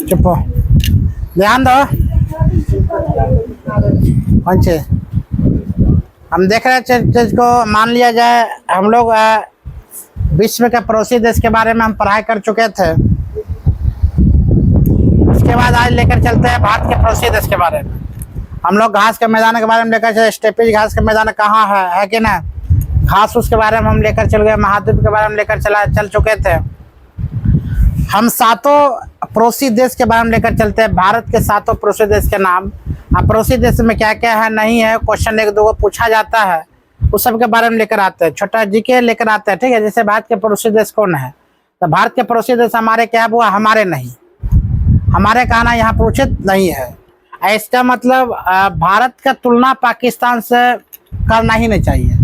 चुप हो, ध्यान दो। कौन सी हम देख रहे चीज को मान लिया जाए, हम लोग विश्व के पड़ोसी देश के बारे में हम पढ़ाई कर चुके थे। उसके बाद आज लेकर चलते हैं भारत के पड़ोसी देश के बारे में। हम लोग घास के मैदान के बारे में लेकर चले, स्टेपीज घास के मैदान कहाँ है कि ना, घास उसके बारे में हम लेकर चल गए, महाद्वीप के बारे में लेकर चल चुके थे। हम 7 पड़ोसी देश के बारे में लेकर चलते हैं, भारत के 7 पड़ोसी देश के नाम। पड़ोसी देश में क्या क्या है नहीं है, क्वेश्चन 1-2 पूछा जाता है, उस सब के बारे में लेकर आते हैं। छोटा जी के लेकर आते हैं, ठीक है। जैसे भारत के पड़ोसी देश कौन है, तो भारत के पड़ोसी देश हमारे क्या हुआ, हमारे नहीं, हमारे कहना यहाँ प्रोचित नहीं है। इसका मतलब भारत का तुलना पाकिस्तान से करना ही नहीं चाहिए।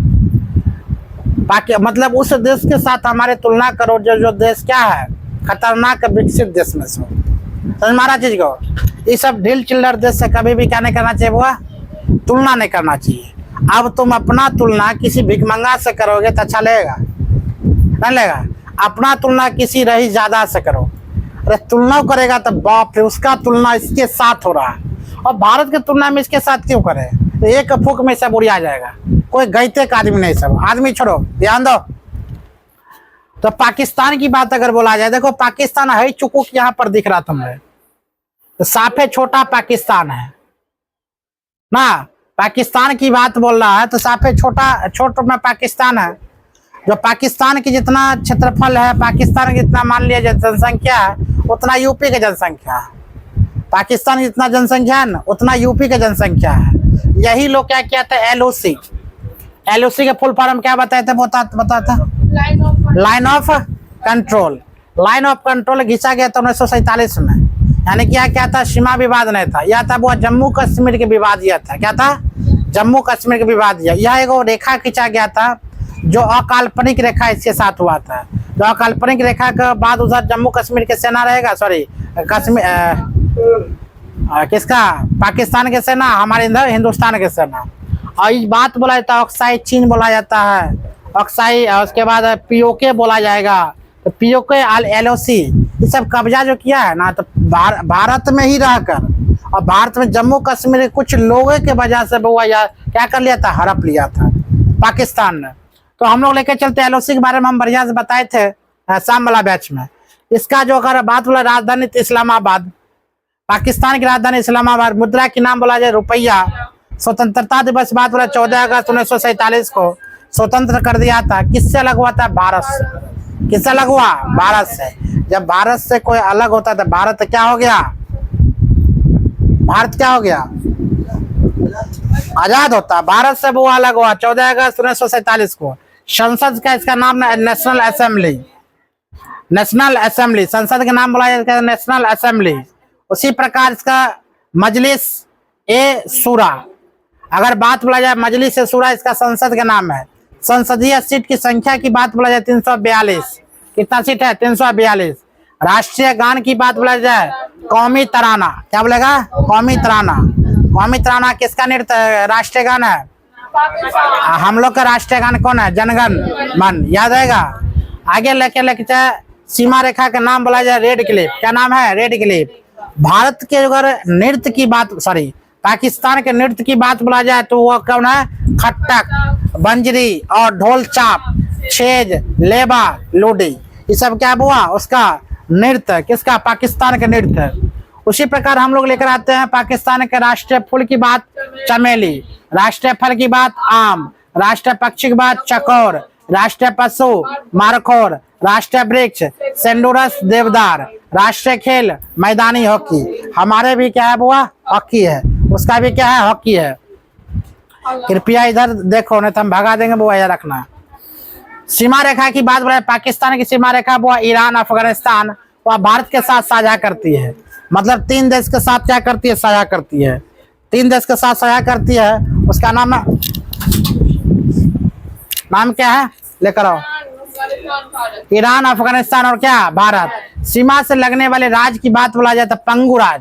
मतलब उस देश के साथ हमारे तुलना करो जो देश क्या है, खतरनाक विकसित देश में से। समझ मारा चीज को, ये सब ढील चिल्लर देश से कभी भी क्या नहीं करना चाहिए, वो तुलना नहीं करना चाहिए। अब तुम अपना तुलना किसी भिखमंगा से करोगे तो अच्छा लगेगा, नहीं लगेगा। अपना तुलना किसी रही ज्यादा से करो, अरे तुलना करेगा तो बाप रे, उसका तुलना इसके साथ हो रहा है, और भारत की तुलना में इसके साथ क्यों करे, तो एक फूक में सब उड़िया जाएगा। कोई गईते का आदमी नहीं, सब आदमी छोड़ो, ध्यान दो। तो पाकिस्तान की बात अगर बोला जाए, देखो पाकिस्तान है चुकूक यहाँ पर दिख रहा तुम्हें, तो साफे छोटा पाकिस्तान है ना। पाकिस्तान की बात बोल रहा है तो साफे छोट में पाकिस्तान है। जो पाकिस्तान की जितना क्षेत्रफल है, पाकिस्तान की जितना मान लिया जनसंख्या है, उतना यूपी की जनसंख्या है। पाकिस्तान की जितना जनसंख्या है ना, उतना यूपी की जनसंख्या है। यही लोग क्या कहते हैं, LOC। LOC के फुल फॉर्म क्या बताए थे, बताता line of control. Line of control घिंचा गया था 1947 में, यानी क्या था, सीमा विवाद नहीं था, यह था वो जम्मू कश्मीर के विवाद, यह था क्या था, जम्मू कश्मीर के विवाद। यह एक रेखा खींचा गया था, जो अकाल्पनिक रेखा इसके साथ हुआ था। जो अकाल्पनिक रेखा के बाद उधर जम्मू कश्मीर के सेना रहेगा, सॉरी कश्मीर किसका, पाकिस्तान के सेना, हमारे इधर हिंदुस्तान के सेना। और इस बात बोला जाता है, ऑक्साई चीन बोला जाता है, ऑक्साई, उसके बाद POK बोला जाएगा। तो POK LOC ये सब कब्जा जो किया है ना, तो भारत में ही रहकर, और भारत में जम्मू कश्मीर के कुछ लोगों के वजह से वो क्या कर लिया था, हड़प लिया था पाकिस्तान ने। तो हम लोग लेके चलते LOC के बारे में हम बढ़िया से बताए थे शाम वाला बैच में। इसका जो अगर बात बोला, राजधानी इस्लामाबाद, पाकिस्तान की राजधानी इस्लामाबाद। मुद्रा की नाम बोला जाए रुपया। स्वतंत्रता दिवस बात बोला 14 अगस्त 1947 को स्वतंत्र कर दिया था। किससे अलग हुआ था, भारत से। किससे अलग हुआ, भारत से। जब भारत से कोई अलग होता था, भारत क्या हो गया, भारत क्या हो गया, आजाद होता। भारत से वो अलग हुआ 14 अगस्त 1947 को। संसद का इसका नाम नेशनल असेंबली, नेशनल असेंबली, संसद का नाम बोला जाता है नेशनल असेंबली। उसी प्रकार इसका मजलिस ए शूरा, अगर बात बोला जाए मजलिस ए शूरा, इसका संसद का नाम है। संसदीय सीट की संख्या की बात बोला जाए 342। कितना सीट है, 342। राष्ट्रीय गान की बात बोला जाए, कौमी तराना, क्या बोलेगा, कौमी तराना। कौमी तराना किसका नृत्य राष्ट्रीय गान है, हम लोग का राष्ट्रीय गान कौन है, जनगण मन, याद आएगा। आगे लेके सीमा रेखा का नाम बोला जाए रेड क्लिफ, क्या नाम है, रेड क्लिफ। भारत के अगर नृत्य की बात, सॉरी पाकिस्तान के नृत्य की बात बोला जाए तो वो कौन है, खट्टक, बंजरी और ढोल चाप, छेज, लेबा, लूडी, ये सब क्या हुआ, उसका नृत्य, किसका, पाकिस्तान के नृत्य। उसी प्रकार हम लोग लेकर आते हैं पाकिस्तान के राष्ट्रीय फूल की बात चमेली, राष्ट्रीय फल की बात आम, राष्ट्रीय पक्षी की बात चकोर, राष्ट्रीय पशु मारखोर, राष्ट्रीय वृक्ष सेंडोरस देवदार, राष्ट्रीय खेल मैदानी हॉकी। हमारे भी क्या है बुआ, हॉकी है, उसका भी क्या है, हॉकी है। कृपया इधर देखो, नहीं तो हम भगा देंगे बुआ, याद रखना। सीमा रेखा की बात बोले, पाकिस्तान की सीमा रेखा बुआ ईरान, अफगानिस्तान वह भारत के साथ साझा करती है। मतलब 3 देश के साथ क्या करती है, साझा करती है। 3 देश के साथ साझा करती है, उसका नाम क्या है, लेकर आओ, ईरान, अफगानिस्तान और क्या, भारत। सीमा से लगने वाले राज्य की बात बोला जाए तो पंगु राज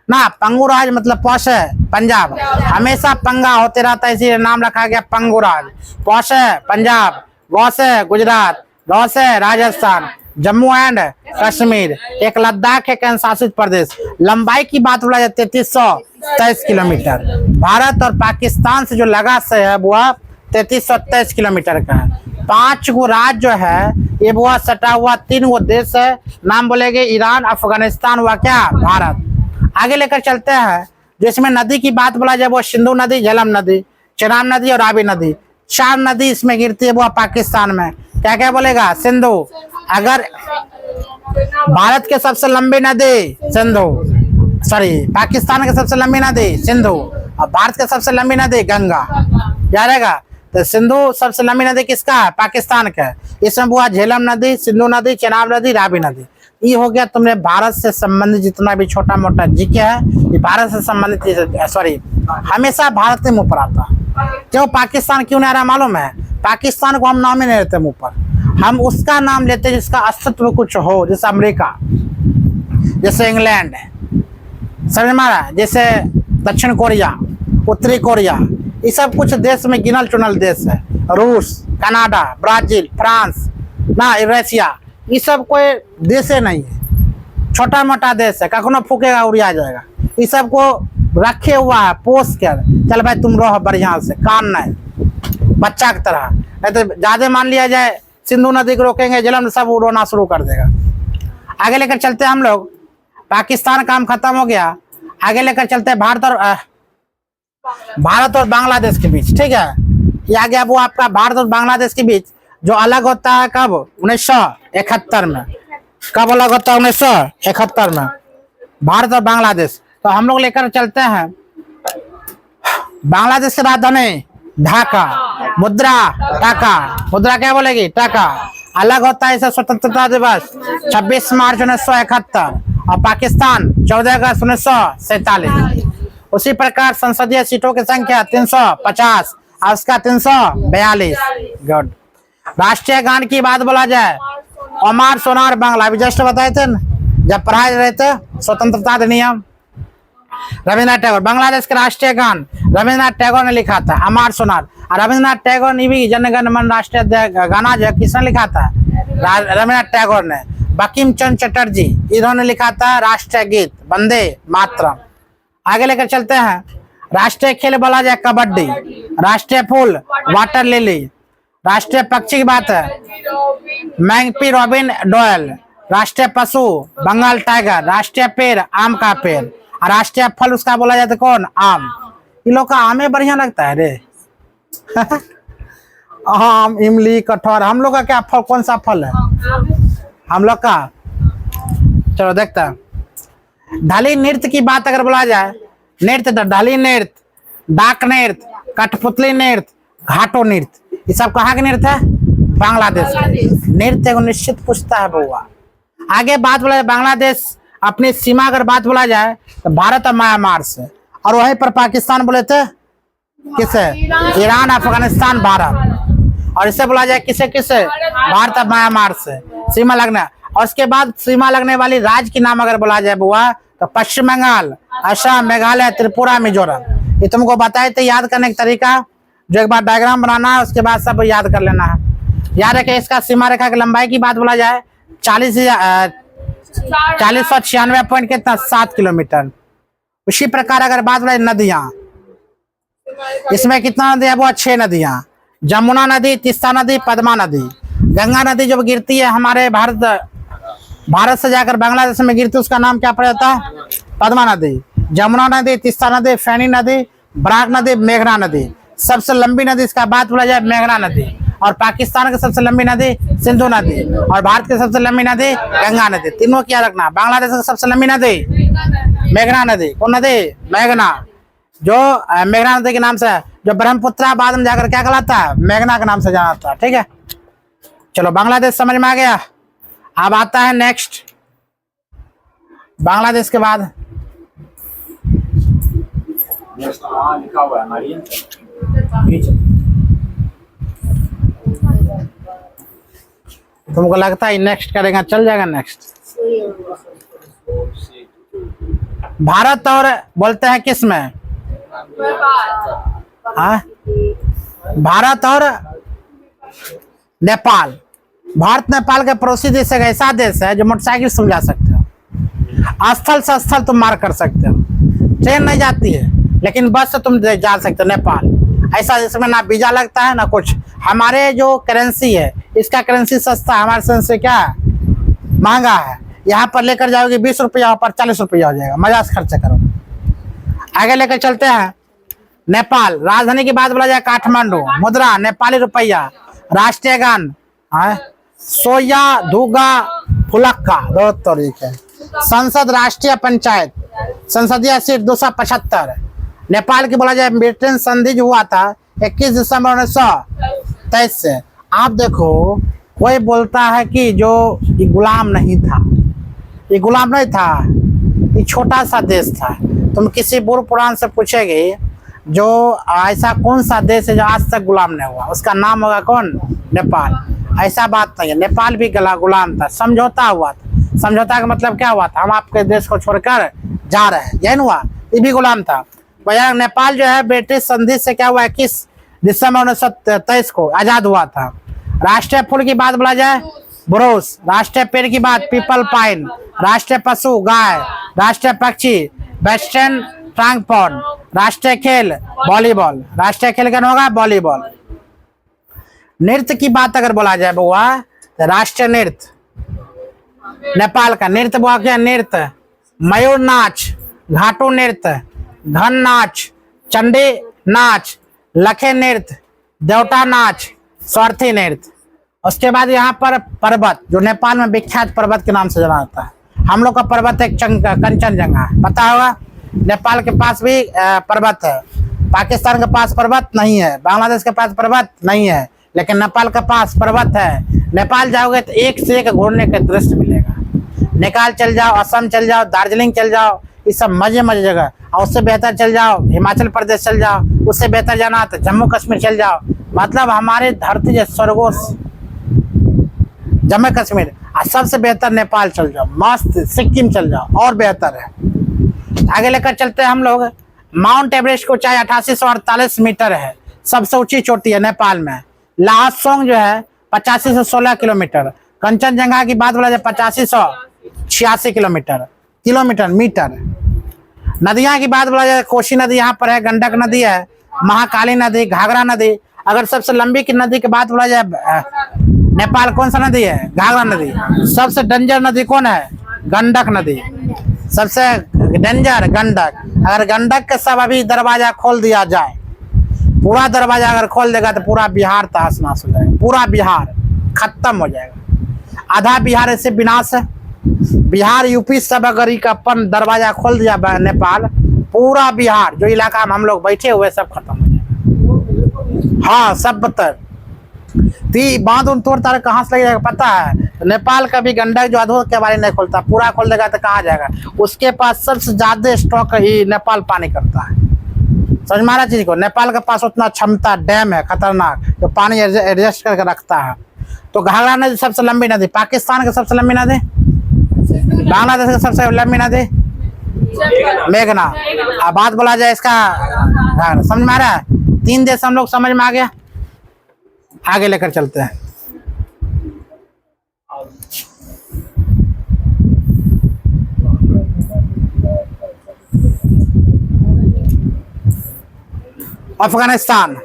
ना, पंगु राज मतलब पौष है पंजाब, हमेशा पंगा होते रहता है, इसीलिए नाम रखा गया पंगु राज। पौष है पंजाब, गौ से गुजरात, गौ से राजस्थान, जम्मू एंड कश्मीर, एक लद्दाख है केंद्र शासित प्रदेश। लंबाई की बात बोला जाए 3323 किलोमीटर। भारत और पाकिस्तान से जो लगा से है वह 3323 किलोमीटर का है। 5 गो राज्य जो है ये वह सटा हुआ 3 गो देश है। नाम बोलेंगे ईरान, अफगानिस्तान व क्या भारत। आगे लेकर चलते हैं। जिसमें नदी की बात बोला जाए वो सिंधु नदी, झेलम नदी, चेनाब नदी और रावी नदी। 4 नदी इसमें गिरती है वो पाकिस्तान में। क्या क्या बोलेगा? सिंधु। अगर भारत के सबसे लंबी नदी सिंधु, सॉरी पाकिस्तान के सबसे लंबी नदी सिंधु और भारत के सबसे लंबी नदी गंगा, याद रहेगा। तो सिंधु सबसे लंबी नदी किसका है? पाकिस्तान का। इसमें हुआ झेलम नदी, सिंधु नदी, चेनाब नदी, रावी नदी। ये हो गया तुमने भारत से संबंधित जितना भी छोटा मोटा जीके है ये भारत से संबंधित, सॉरी हमेशा भारत के मुंह पर आता। क्यों पाकिस्तान क्यों नहीं आ रहा मालूम है? पाकिस्तान को हम नाम ही नहीं लेते मुंह पर, हम उसका नाम लेते जिसका अस्तित्व कुछ हो, जैसे अमेरिका, जैसे इंग्लैंड, समझ मारा, जैसे दक्षिण कोरिया, उत्तरी कोरिया, ये सब कुछ देश में गिनल चुनल देश है। रूस, कनाडा, ब्राजील, फ्रांस ना, रशिया, ये सब कोई देश नहीं है, छोटा मोटा देश है, कखनो फूकेगा उड़िया जाएगा। ये सब को रखे हुआ है पोस कर, चल भाई तुम रहो बढ़िया से, कान नहीं बच्चा की तरह। नहीं तो ज्यादा मान लिया जाए सिंधु नदी को रोकेंगे, जलन सब रोना शुरू कर देगा। आगे लेकर चलते हैं हम लोग। पाकिस्तान काम खत्म हो गया। आगे लेकर चलते हैं भारत और बांग्लादेश के बीच, ठीक है। ये आ गया वो आपका भारत और बांग्लादेश के बीच जो अलग होता है कब? 1971 में। कब अलग होता है? 1971 में भारत और बांग्लादेश। तो हम लोग लेकर चलते हैं बांग्लादेश की राजधानी ढाका, मुद्रा टाका, मुद्रा क्या बोलेगी? टाका। अलग होता है इसे स्वतंत्रता दिवस 26 मार्च 1971 और पाकिस्तान 14 अगस्त 1947। उसी प्रकार संसदीय सीटों की संख्या 350 और उसका 342। गुड। राष्ट्रीय गान की बात बोला जाए अमार सोनार बांग्ला, अभी जस्ट बताए थे ना जब पढ़ाए रहे थे स्वतंत्रता अधिनियम। रविन्द्रनाथ टैगोर, बांग्लादेश के राष्ट्रीय गान रविन्द्रनाथ टैगोर ने लिखा था, अमार सोनार। और रविन्द्रनाथ टैगोर ने भी जनगण मन राष्ट्रीय गाना जो किसने लिखा था? रविन्द्रनाथ टैगोर ने। बंकिम चंद्र चटर्जी इन्होंने लिखा था राष्ट्रीय गीत वंदे मातरम। आगे लेकर चलते हैं। राष्ट्रीय खेल बोला जाए कबड्डी, राष्ट्रीय फूल वाटर लिली, राष्ट्रीय पक्षी की बात है मैंगपी रॉबिन डोयल, राष्ट्रीय पशु बंगाल टाइगर, राष्ट्रीय पेड़ आम का पेड़ और राष्ट्रीय फल उसका बोला जाता है कौन? आम। इन लोग का आम बढ़िया लगता है रे आम, इमली, कटहर। हम लोग का क्या फल, कौन सा फल है हम लोग का? चलो देखते हैं। ढाली नृत्य की बात अगर बोला जाए, नृत्य तो ढाली नृत्य, डाक नृत्य, कठपुतली नृत्य, घाटो नृत्य, ये सब कहाँ के नृत्य है? बांग्लादेश। नृत्य को निश्चित पूछता है बउआ। आगे बात बोला जाए बांग्लादेश अपनी सीमा अगर बात बोला जाए तो भारत और म्यांमार से, और वहीं पर पाकिस्तान बोले थे किसे? ईरान, अफगानिस्तान, भारत। और इसे बोला जाए किसे किसे? भारत और म्यांमार से सीमा लगना। और उसके बाद सीमा लगने वाली राज्य की नाम अगर बोला जाए बुआ तो पश्चिम बंगाल, असम, मेघालय, त्रिपुरा, मिजोरम। ये तुमको बताए थे याद करने का तरीका, जो एक बार डायग्राम बनाना है उसके बाद सब याद कर लेना है। याद रखे इसका सीमा रेखा की लंबाई की बात बोला जाए 4096 पॉइंट कितना 7 किलोमीटर। उसी प्रकार अगर बात बोला नदियां, इसमें कितना नदियां? वो 6 नदियां, जमुना नदी, तीस्ता नदी, पद्मा नदी। गंगा नदी जब गिरती है हमारे भारत से जाकर बांग्लादेश में गिरती है उसका नाम क्या पड़ जाता है? पद्मा नदी। जमुना नदी, तीस्ता नदी, फैनी नदी, बराक नदी, मेघना नदी। सबसे लंबी नदी इसका बात बोला जाए मेघना नदी। और पाकिस्तान की सबसे लंबी नदी सिंधु नदी और भारत की सबसे लंबी नदी गंगा नदी। तीनों क्या रखना? बांग्लादेश की सबसे लंबी नदी मेघना नदी। कौन नदी? मेघना, जो मेघना नदी के नाम से, जो ब्रह्मपुत्र बाद में जाकर क्या कहलाता है? मेघना के नाम से जाना जाता है। ठीक है, चलो बांग्लादेश समझ में आ गया। अब आता है नेक्स्ट बांग्लादेश के बाद लिखा हुआ है तुमको लगता है नेक्स्ट करेगा चल जाएगा? नेक्स्ट भारत और बोलते हैं किस में? हाँ, भारत और नेपाल। भारत नेपाल के पड़ोसी देश एक ऐसा देश है जो मोटरसाइकिल से जा सकते हो, स्थल से स्थल तुम मार कर सकते हो। ट्रेन नहीं जाती है लेकिन बस से तुम जा सकते हो नेपाल। ऐसा जिसमें ना वीजा लगता है ना कुछ। हमारे जो करेंसी है इसका करेंसी सस्ता है, हमारे से क्या महंगा है। यहाँ पर लेकर जाओगे 20 रुपया, वहाँ पर 40 रुपया हो जाएगा। मजा से खर्चा करो। आगे लेकर चलते हैं नेपाल। राजधानी की बात बोला जाए काठमांडू। मुद्रा नेपाली रुपया। राष्ट्रीय गान सोया धुगा फुलक्का दो तरीके है। संसद राष्ट्रीय पंचायत। संसदीय सीट 275। नेपाल की बोला जाए ब्रिटेन संधि जो हुआ था 21 दिसंबर 1923 से। आप देखो कोई बोलता है कि जो ये गुलाम नहीं था, ये गुलाम नहीं था, ये छोटा सा देश था। तुम किसी बुर पुराण से पूछेगी जो ऐसा कौन सा देश है जो आज तक गुलाम नहीं हुआ, उसका नाम होगा कौन? नेपाल। ऐसा बात नहीं है, नेपाल भी गुलाम था, समझौता हुआ था। समझौता का मतलब क्या हुआ था? हम आपके देश को छोड़कर जा रहे हैं, यही हुआ। ये भी गुलाम था। भैया नेपाल जो है ब्रिटिश संधि से क्या हुआ 21 दिसंबर 1923 को आजाद हुआ था। राष्ट्रीय फूल की बात बोला जाए बुरोस। राष्ट्रीय पेड़ की बात पीपल पाइन। राष्ट्रीय पशु गाय। राष्ट्रीय पक्षी वेस्टर्न फ्रैंकफर्ट। राष्ट्रीय खेल वॉलीबॉल। राष्ट्रीय खेल क्या होगा? वॉलीबॉल। नृत्य की बात अगर बोला जाए बुआ तो राष्ट्रीय नृत्य नेपाल का नृत्य बुआ क्या? नृत्य मयूर नाच, घाटू नृत्य, घन नाच, चंडी नाच, लखे नृत्य, देवता नाच, स्वार्थी नृत्य। उसके बाद यहाँ पर पर्वत जो नेपाल में विख्यात पर्वत के नाम से जाना जाता है। हम लोग का पर्वत एक कंचनजंगा है, पता होगा। नेपाल के पास भी पर्वत है। पाकिस्तान के पास पर्वत नहीं है, बांग्लादेश के पास पर्वत नहीं है, लेकिन नेपाल के पास पर्वत है। नेपाल जाओगे तो एक से एक घूमने का दृश्य मिलेगा। नेपाल चल जाओ, असम चल जाओ, दार्जिलिंग चल जाओ, ये सब मजे मजे जगह। और उससे बेहतर चल जाओ हिमाचल प्रदेश चल जाओ, उससे बेहतर जाना तो जम्मू कश्मीर चल जाओ। मतलब हमारे धरती जो स्वर्गों जम्मू कश्मीर, और सबसे बेहतर नेपाल चल जाओ, मस्त सिक्किम चल जाओ, और बेहतर है। आगे लेकर चलते हैं हम लोग। माउंट एवरेस्ट की ऊंचाई 8848 मीटर है, सबसे ऊंची चोटी है नेपाल में। लाहसोंग जो है 85 से 16 किलोमीटर। कंचनजंगा की बात बोला जाए 8586 किलोमीटर मीटर। नदियां की बात बोला जाए कोसी नदी यहाँ पर है, गंडक नदी है, महाकाली नदी, घाघरा नदी। अगर सबसे लंबी की नदी की बात बोला जाए नेपाल कौन सा नदी है? घाघरा नदी। सबसे डेंजर नदी कौन है? गंडक नदी। सबसे डेंजर गंडक। अगर गंडक के सब अभी दरवाजा खोल दिया जाए, पूरा दरवाजा अगर खोल देगा तो पूरा बिहार तहस नहस हो जाएगा, पूरा बिहार खत्म हो जाएगा। आधा बिहार ऐसे विनाश है। बिहार यूपी सब अगर एक अपन दरवाजा खोल दिया नेपाल, पूरा बिहार जो इलाका में हम लोग बैठे हुए सब खत्म हो जाएगा। हाँ सब बतर बांध उन तोड़ तार कहाँ से लग जाएगा पता है? नेपाल का भी गंडक जो अधो के बारे नहीं खोलता, पूरा खोल देगा तो कहाँ जाएगा? उसके पास सबसे ज्यादा स्टॉक ही नेपाल पानी करता है। समझ मारा चीज को? नेपाल के पास उतना क्षमता डैम है खतरनाक जो पानी एडजस्ट करके रखता है। तो घाघरा नदी सबसे लंबी नदी, पाकिस्तान की सबसे लंबी नदी, बांग्लादेश की सबसे लंबी नदी मेघना। अब बात बोला जाए इसका, समझ में आ रहा है? 3 देश हम लोग समझ में आ गया। आगे लेकर चलते हैं। अफगानिस्तान।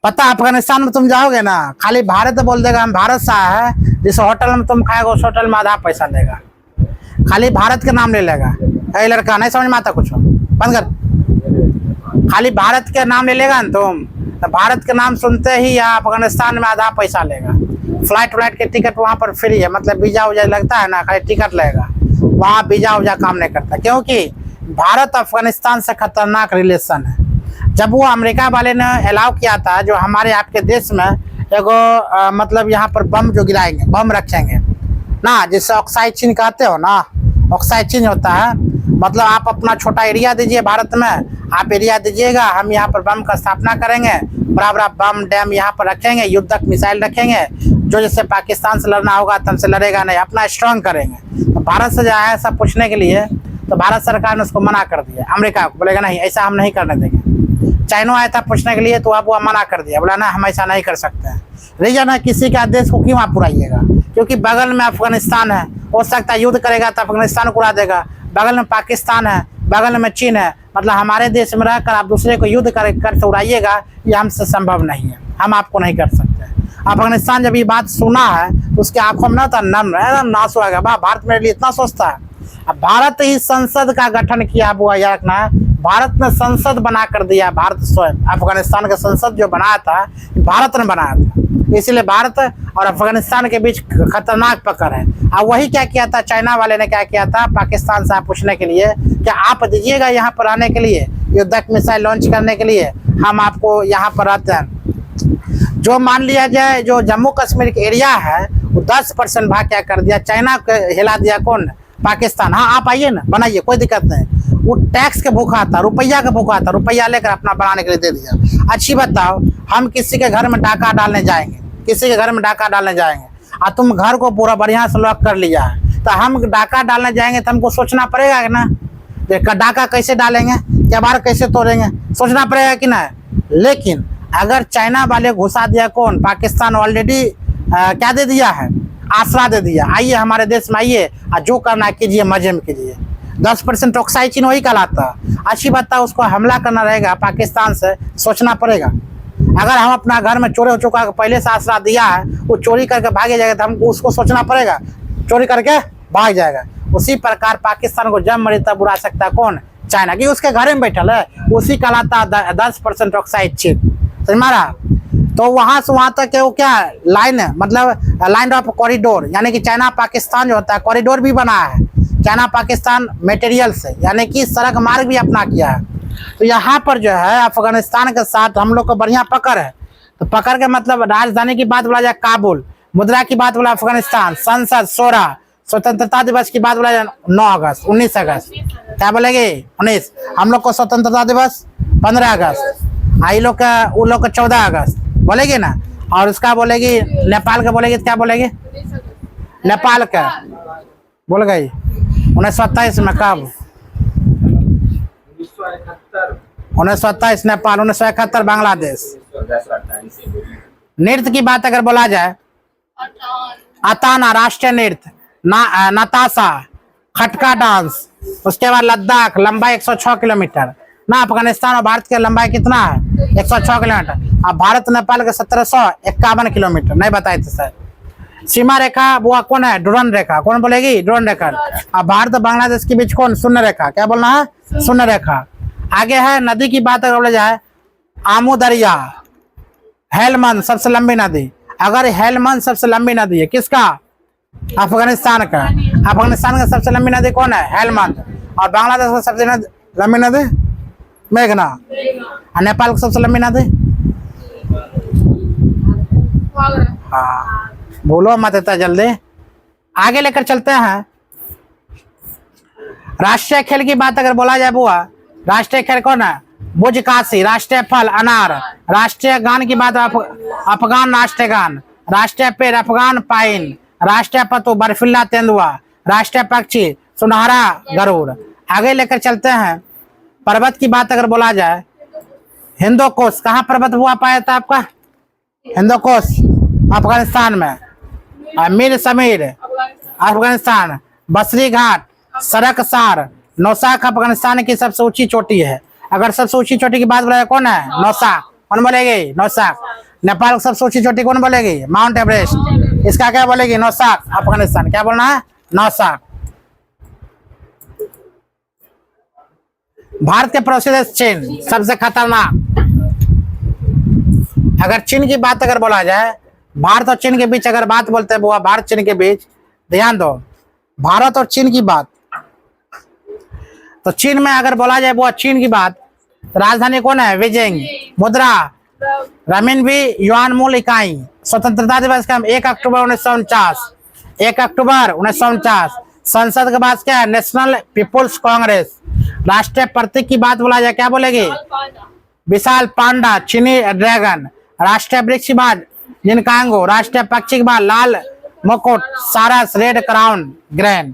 पता अफगानिस्तान में तुम जाओगे ना, खाली भारत बोल देगा हम भारत से आए हैं। जिस होटल में तुम खाएगा उस होटल में आधा पैसा लेगा, खाली भारत के नाम ले लेगा। ये लड़का नहीं समझ में आता कुछ, बंद कर। खाली भारत के नाम ले लेगा ना तुम, तो भारत के नाम सुनते ही या अफगानिस्तान में आधा पैसा लेगा। फ्लाइट के टिकट वहाँ पर फ्री है, मतलब वीजा उजा लगता है ना, खाली टिकट लगेगा। वहाँ वीजा उजा काम नहीं करता, क्योंकि भारत अफगानिस्तान से खतरनाक रिलेशन है। जब वो अमेरिका वाले ने अलाउ किया था जो हमारे आपके देश में एगो मतलब यहाँ पर बम जो गिराएंगे, बम रखेंगे ना, जिससे ऑक्साइड चिन्ह कहते हो ना, ऑक्साइड चिन्ह होता है। मतलब आप अपना छोटा एरिया दीजिए भारत में, आप एरिया दीजिएगा, हम यहाँ पर बम का स्थापना करेंगे, बड़ा बड़ा बम डैम यहाँ पर रखेंगे, युद्धक मिसाइल रखेंगे, जो जैसे पाकिस्तान से लड़ना होगा तो हमसे लड़ेगा नहीं, अपना स्ट्रांग करेंगे। तो भारत से जो आया सब पूछने के लिए, तो भारत सरकार ने उसको मना कर दिया। अमेरिका को बोलेगा नहीं, ऐसा हम नहीं करने देंगे। चाइना आया था पूछने के लिए, तो अब वो मना कर दिया, बोला ना हम ऐसा नहीं कर सकते हैं। रीजन है किसी का देश को क्यों आप उड़ाइएगा, क्योंकि बगल में अफगानिस्तान है, हो सकता है युद्ध करेगा तो अफगानिस्तान को उड़ा देगा, बगल में पाकिस्तान है, बगल में चीन है, मतलब हमारे देश में रहकर आप दूसरे को युद्ध कर उड़ाइएगा, ये हमसे संभव नहीं है, हम आपको नहीं कर सकते। अफगानिस्तान जब ये बात सुना है तो उसके आंखों में ना था नम एकदम नाश होगा, भारत मेरे लिए इतना सोचता है। अब भारत ही संसद का गठन किया हुआ, याद रखना है, भारत ने संसद बना कर दिया, भारत स्वयं। अफगानिस्तान का संसद जो बनाया था भारत ने बनाया था, इसलिए भारत और अफगानिस्तान के बीच खतरनाक पकड़ है। अब वही क्या किया था, चाइना वाले ने क्या किया था, पाकिस्तान से पूछने के लिए क्या आप दीजिएगा यहाँ पर आने के लिए, युद्धक मिसाइल लॉन्च करने के लिए, हम आपको यहाँ पर रहते हैं। जो मान लिया जाए जो जम्मू कश्मीर का एरिया है वो 10% भाग क्या कर दिया, चाइना को हिला दिया, कौन, पाकिस्तान। हाँ आप आइए ना, बनाइए, कोई दिक्कत नहीं। वो टैक्स के भूखा था, रुपया का भूखा था, रुपया लेकर अपना बनाने के लिए दे दिया। अच्छी बताओ, हम किसी के घर में डाका डालने जाएंगे, किसी के घर में डाका डालने जाएंगे और तुम घर को पूरा बढ़िया से लॉक कर लिया है, तो हम डाका डालने जाएंगे तो हमको सोचना पड़ेगा कि ना, डाका कैसे डालेंगे, केबाड़ कैसे तोड़ेंगे, सोचना पड़ेगा कि ना। लेकिन अगर चाइना वाले घुसा दिया, कौन, पाकिस्तान ऑलरेडी क्या दे दिया है, आसरा दे दिया, आइए हमारे देश में आइए और जो करना कीजिए, मजे में कीजिए। 10% टॉक्साई चीन वही कहलाता। अच्छी बात है, उसको हमला करना रहेगा पाकिस्तान से, सोचना पड़ेगा। अगर हम अपना घर में चोरी हो चुका पहले से आसरा दिया है, वो चोरी करके भागे जाएगा तो हमको उसको सोचना पड़ेगा, चोरी करके भाग जाएगा। उसी प्रकार पाकिस्तान को जब मरे तब उड़ा सकता है, कौन, चाइना, की उसके घर में बैठल है, उसी कहलाता 10% ऑक्साइड चीन, समझ मारा। तो वहां से वहां तक वो क्या लाइन है, मतलब लाइन ऑफ कॉरिडोर, यानी कि चाइना पाकिस्तान जो होता है कॉरिडोर भी बना है, चाइना पाकिस्तान मटेरियल से, यानी कि सड़क मार्ग भी अपना किया है। तो यहाँ पर जो है अफगानिस्तान के साथ हम लोग को बढ़िया पकड़ है। तो पकड़ के मतलब राजधानी की बात बोला जाए काबुल, मुद्रा की बात बोला अफगानिस्तान, संसद 16, स्वतंत्रता दिवस की बात बोला जाए 9 अगस्त, 19 अगस्त, क्या बोलेगे 19, हम लोग को स्वतंत्रता दिवस 15 अगस्त, आई लोग का उन लोग का 14 अगस्त बोलेगी ना। और उसका बोलेगी नेपाल का, बोलेगी क्या बोलेगी, नेपाल का बोल गई 1927 में, कब 1927 नेपाल, 1971 बांग्लादेश। नृत्य की बात अगर बोला जाए, अताना राष्ट्रीय नृत्य, नताशा खटका डांस, उसके बाद लद्दाख, लंबाई 106 किलोमीटर ना। अफगानिस्तान और भारत की लंबाई कितना है, 106 किलोमीटर। अब भारत नेपाल के 1751 किलोमीटर, नहीं बताए थे सर। सीमा रेखा वो कौन है, ड्रोन रेखा, कौन बोलेगी, ड्रोन रेखा। अब भारत और बांग्लादेश के बीच कौन, शून्य रेखा, क्या बोलना है, शून्य रेखा। आगे है नदी की बात अगर बोला जाए, आमू दरिया, हेलमंद सबसे लंबी नदी। अगर हेलमंद सबसे लंबी नदी है किसका, अफगानिस्तान का। अफगानिस्तान का सबसे लंबी नदी कौन है, हेलमंद। और बांग्लादेश का सबसे लंबी नदी मेघना। और नेपाल की सबसे लंबी नदी, हाँ बोलो मत इतना जल्दी, आगे लेकर चलते हैं। राष्ट्रीय खेल की बात अगर बोला जाए बुआ, राष्ट्रीय खेल कौन है, बुजकाशी, राष्ट्रीय फल अनार, राष्ट्रीय गान की बात अफगान राष्ट्रीय गान, राष्ट्रीय पेड़ अफगान पाइन, राष्ट्रीय पशु बर्फीला तेंदुआ, राष्ट्रीय पक्षी सुनहरा गरुड़। आगे लेकर चलते हैं। पर्वत की बात अगर बोला जाए, हिंदोकोश, कहाँ पर्वत हुआ पाया था आपका, हिंदोकोश अफगानिस्तान में, मीर समीर अफगानिस्तान, बसरी घाट, सरकसार, नौशाख अफगानिस्तान की सबसे ऊंची चोटी है। अगर सबसे ऊंची चोटी की बात बोला जाए कौन है, नौशाख, कौन बोलेगी, नौशाख। नेपाल की सबसे ऊंची चोटी कौन बोलेगी, माउंट एवरेस्ट, इसका क्या बोलेगी, नौशाख अफगानिस्तान, क्या बोलना है, नौशाख। भारत के पड़ोसी देश चीन, सबसे खतरनाक। अगर चीन की बात अगर बोला जाए, भारत और चीन के बीच अगर बात बोलते हैं वो भारत चीन के बीच, ध्यान दो, भारत और चीन की बात। तो चीन में अगर बोला जाए वो चीन की बात, तो राजधानी कौन है, बीजिंग। मुद्रा रमिनबी युआन मूल इकाई। स्वतंत्रता दिवस का 1 अक्टूबर 1949, 1 अक्टूबर 1949। संसद के बाद क्या है, नेशनल पीपुल्स कांग्रेस। राष्ट्रीय प्रतीक की बात बोला जाए क्या बोलेगी, विशाल पांडा, चीनी ड्रैगन। राष्ट्रीय वृक्ष की बात जिनकांगो। राष्ट्रीय पक्षी की बात लाल मुकुट, सारस, रेड क्राउन ग्रैंड।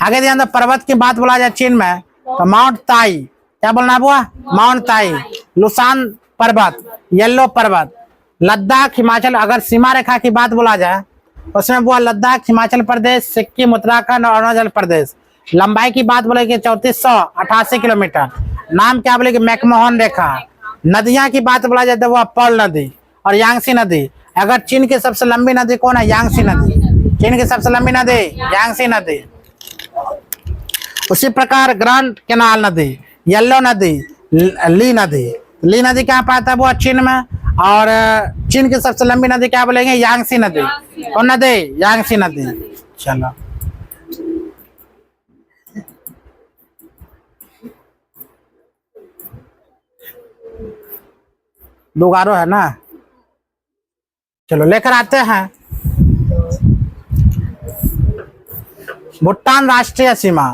आगे ध्यान दो, पर्वत की बात बोला जाए चीन में तो माउंट ताई, क्या बोलना है बुआ? माउंट ताई, लुसान पर्वत, येलो पर्वत, लद्दाख हिमाचल। अगर सीमा रेखा की बात बोला जाए उसमें बुआ लद्दाख हिमाचल प्रदेश, सिक्किम उत्तराखंड और अरुणाचल प्रदेश। लंबाई की बात बोलेगी 3488 किलोमीटर। नाम क्या बोलेगी? मैकमोहन रेखा। नदियां की बात बोला जाए तो वह पर्ल नदी और यांगसी नदी। अगर चीन की सबसे लंबी नदी कौन है? यांगसी नदी। चीन की सबसे लंबी नदी यांगसी नदी। उसी प्रकार ग्रैंड कैनाल नदी, येलो नदी, ली नदी। ली नदी क्या पाता है वो? चीन में। और चीन की सबसे लंबी नदी क्या बोलेंगे? यांगसी नदी। कौन नदी? यांगसी नदी। चलो दोगारो है ना। चलो लेकर आते हैं भूटान राष्ट्रीय सीमा।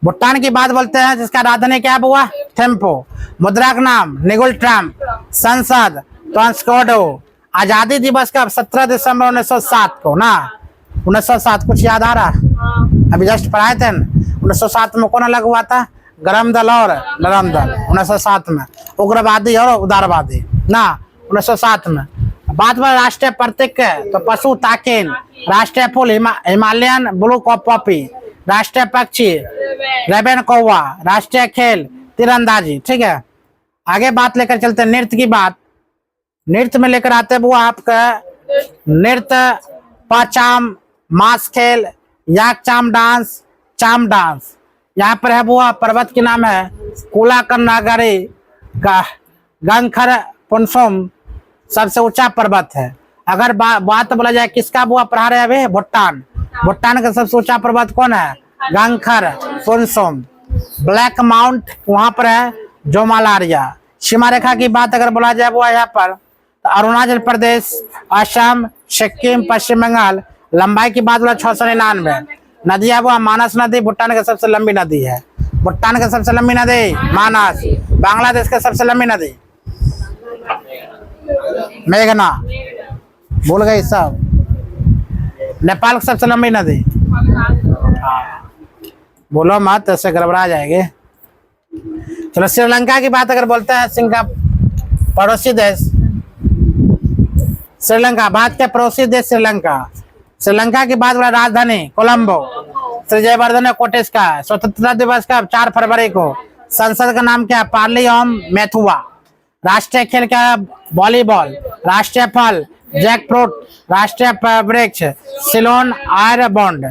भूटान की बात बोलते हैं जिसका राजधानी क्या हुआ? थिम्पू। मुद्रा का नाम निगुल ट्रम्प। संसद ट्रांसकोडो। आजादी दिवस कब? 17 दिसंबर 1907 को ना। 1907 कुछ याद आ रहा? अभी जस्ट पढ़ाए थे। 1907 में कौन अलग हुआ था? गरम दल और नरम दल। 1907 में उग्रवादी और उदारवादी ना। 1907 में बात में राष्ट्रीय प्रतीक तो पशु ताकिन। राष्ट्रीय फूल हिमालयन ब्लू पॉपी। राष्ट्रीय पक्षी रेबन कौवा। राष्ट्रीय खेल तीरंदाजी। ठीक है, आगे बात लेकर चलते हैं नृत्य की बात। नृत्य में लेकर आते हैं वो आपका नृत्य पाचाम, मास खेल, याक चाम डांस, चाम डांस। यहाँ पर है वो पर्वत के नाम है कुलाकनागरी का गंखर पुनसुम, सबसे ऊंचा पर्वत है। अगर बात बोला जाए किसका बुआ पढ़ा रहे अभी? भूटान। भूटान का सबसे ऊंचा पर्वत कौन है? गंखर पुनसुम। ब्लैक माउंट वहां पर है जोमालारिया। सीमा रेखा की बात अगर बोला जाए वो यहाँ पर तो अरुणाचल प्रदेश, असम, सिक्किम, पश्चिम बंगाल। लंबाई की बात बोला 699। नदी है वो मानस नदी भूटान की सबसे लंबी नदी है। भूटान की सबसे लंबी नदी मानस। बांग्लादेश की सबसे लंबी नदी मेघना। भूल गई सब। नेपाल की सबसे लंबी नदी बोलो मत, ऐसे गड़बड़ा जाएंगे। चलो श्रीलंका की बात अगर बोलते हैं, सिंगापुर पड़ोसी देश श्रीलंका। बात के पड़ोसी देश श्रीलंका। श्रीलंका की बात बोला राजधानी कोलंबो। श्री जयवर्धन कोटेश का स्वतंत्रता दिवस का 4 फरवरी को। संसद का नाम क्या है? पार्ली ऑम मेथुआ। राष्ट्रीय खेल क्या है? वॉलीबॉल। राष्ट्रीय फल जैक फ्रूट। राष्ट्रीय वृक्ष सिलोन आयर बॉन्ड।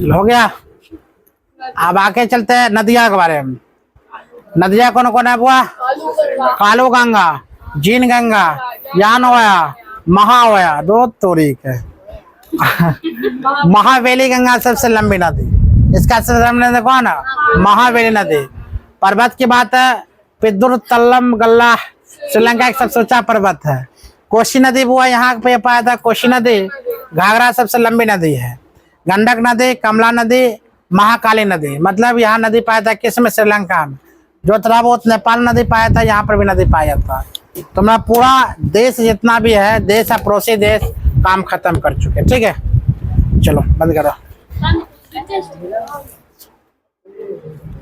हो गया। अब आगे चलते हैं नदिया के बारे में। नदियाँ कौन कौन है बुआ? कालू गंगा, जीन गंगा, यानोया, महावया। दो तोरीक है। महावेली गंगा सबसे लंबी नदी। इसका सबसे लंबी नदी कौन है? महावेली नदी। पर्वत की बात है पिदुर तल्लम गल्ला, श्रीलंका का सबसे ऊंचा पर्वत है। कोशी नदी बुआ यहाँ पे पाया था। कोशी नदी घाघरा सबसे लंबी नदी है। गंडक नदी, कमला नदी, महाकाली नदी। मतलब यहाँ नदी पाया था किसमें? श्रीलंका में। जो थोड़ा बहुत नेपाल नदी पाया था, यहाँ पर भी नदी पाया था। तो मैं पूरा देश जितना भी है, देश है पड़ोसी देश, काम खत्म कर चुके। ठीक है, चलो बंद करो।